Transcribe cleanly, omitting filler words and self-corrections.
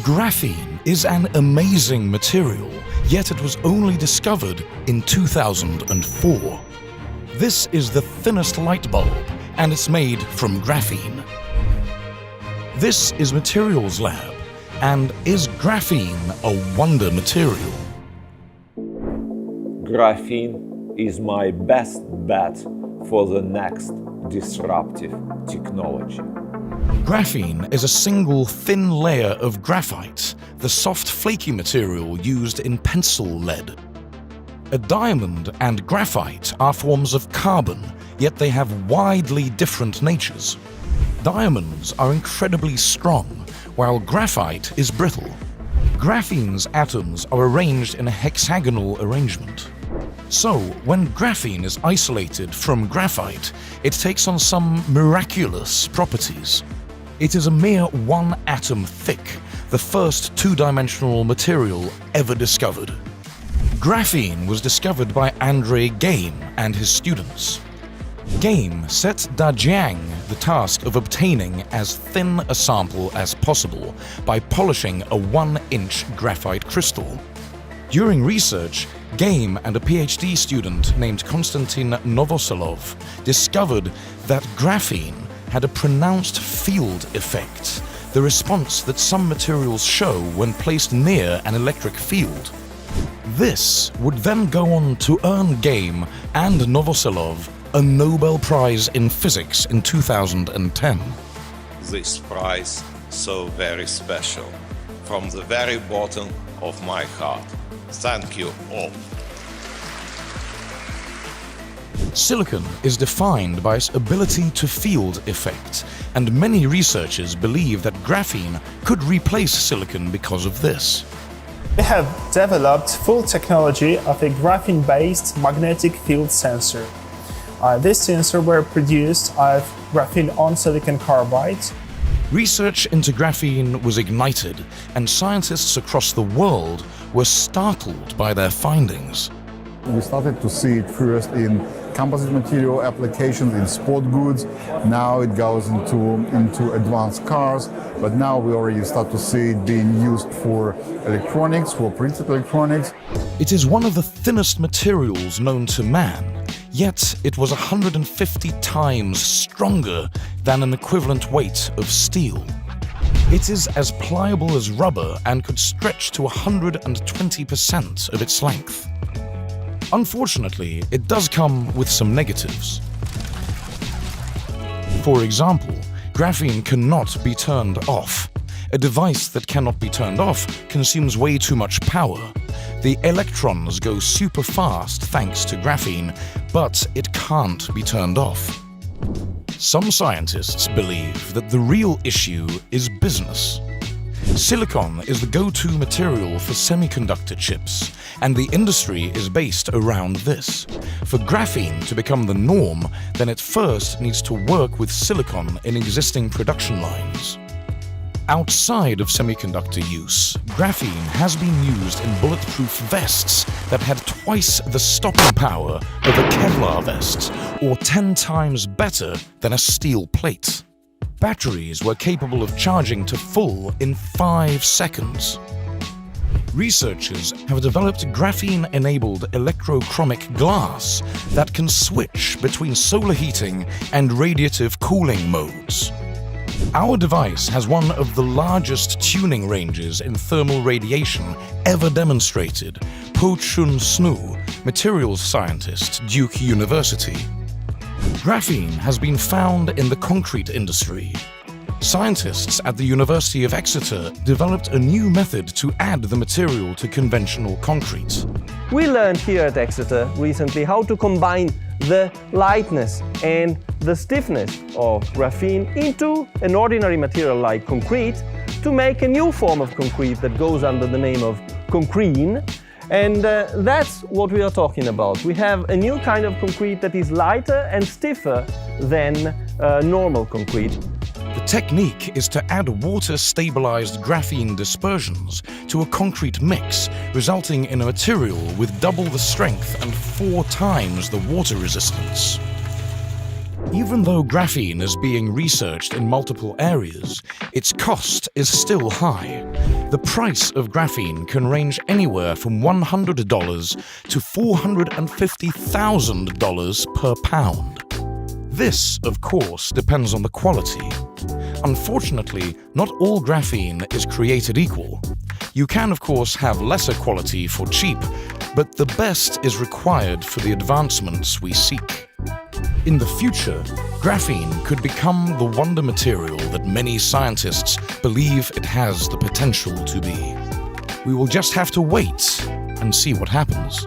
Graphene is an amazing material, yet it was only discovered in 2004. This is the thinnest light bulb, and it's made from graphene. This is Materials Lab, and is graphene a wonder material? Graphene is my best bet for the next disruptive technology. Graphene is a single thin layer of graphite, the soft flaky material used in pencil lead. A diamond and graphite are forms of carbon, yet they have widely different natures. Diamonds are incredibly strong, while graphite is brittle. Graphene's atoms are arranged in a hexagonal arrangement. So, when graphene is isolated from graphite, it takes on some miraculous properties. It is a mere one atom thick, the first two-dimensional material ever discovered. Graphene was discovered by Andre Geim and his students. Geim set Dajiang the task of obtaining as thin a sample as possible by polishing a 1-inch graphite crystal. During research, Geim and a PhD student named Konstantin Novoselov discovered that graphene had a pronounced field effect, the response that some materials show when placed near an electric field. This would then go on to earn Geim and Novoselov a Nobel Prize in Physics in 2010. This prize so very special. From the very bottom of my heart. Thank you all. Silicon is defined by its ability to field effect, and many researchers believe that graphene could replace silicon because of this. We have developed full technology of a graphene-based magnetic field sensor. This sensor were produced of graphene on silicon carbide. Research into graphene was ignited, and scientists across the world were startled by their findings. We started to see it first in composite material applications, in sport goods. Now it goes into advanced cars, but now we already start to see it being used for electronics, for printed electronics. It is one of the thinnest materials known to man, yet it was 150 times stronger than an equivalent weight of steel. It is as pliable as rubber and could stretch to 120% of its length. Unfortunately, it does come with some negatives. For example, graphene cannot be turned off. A device that cannot be turned off consumes way too much power. The electrons go super fast thanks to graphene, but it can't be turned off. Some scientists believe that the real issue is business. Silicon is the go-to material for semiconductor chips, and the industry is based around this. For graphene to become the norm, then it first needs to work with silicon in existing production lines. Outside of semiconductor use, graphene has been used in bulletproof vests that had twice the stopping power of a Kevlar vest, or 10 times better than a steel plate. Batteries were capable of charging to full in 5 seconds. Researchers have developed graphene-enabled electrochromic glass that can switch between solar heating and radiative cooling modes. Our device has one of the largest tuning ranges in thermal radiation ever demonstrated, Po Chun Snu, materials scientist, Duke University. Graphene has been found in the concrete industry. Scientists at the University of Exeter developed a new method to add the material to conventional concrete. We learned here at Exeter recently how to combine the lightness and the stiffness of graphene into an ordinary material like concrete to make a new form of concrete that goes under the name of concrete. And that's what we are talking about. We have a new kind of concrete that is lighter and stiffer than normal concrete. The technique is to add water-stabilized graphene dispersions to a concrete mix, resulting in a material with double the strength and 4 times the water resistance. Even though graphene is being researched in multiple areas, its cost is still high. The price of graphene can range anywhere from $100 to $450,000 per pound. This, of course, depends on the quality. Unfortunately, not all graphene is created equal. You can, of course, have lesser quality for cheap, but the best is required for the advancements we seek. In the future, graphene could become the wonder material that many scientists believe it has the potential to be. We will just have to wait and see what happens.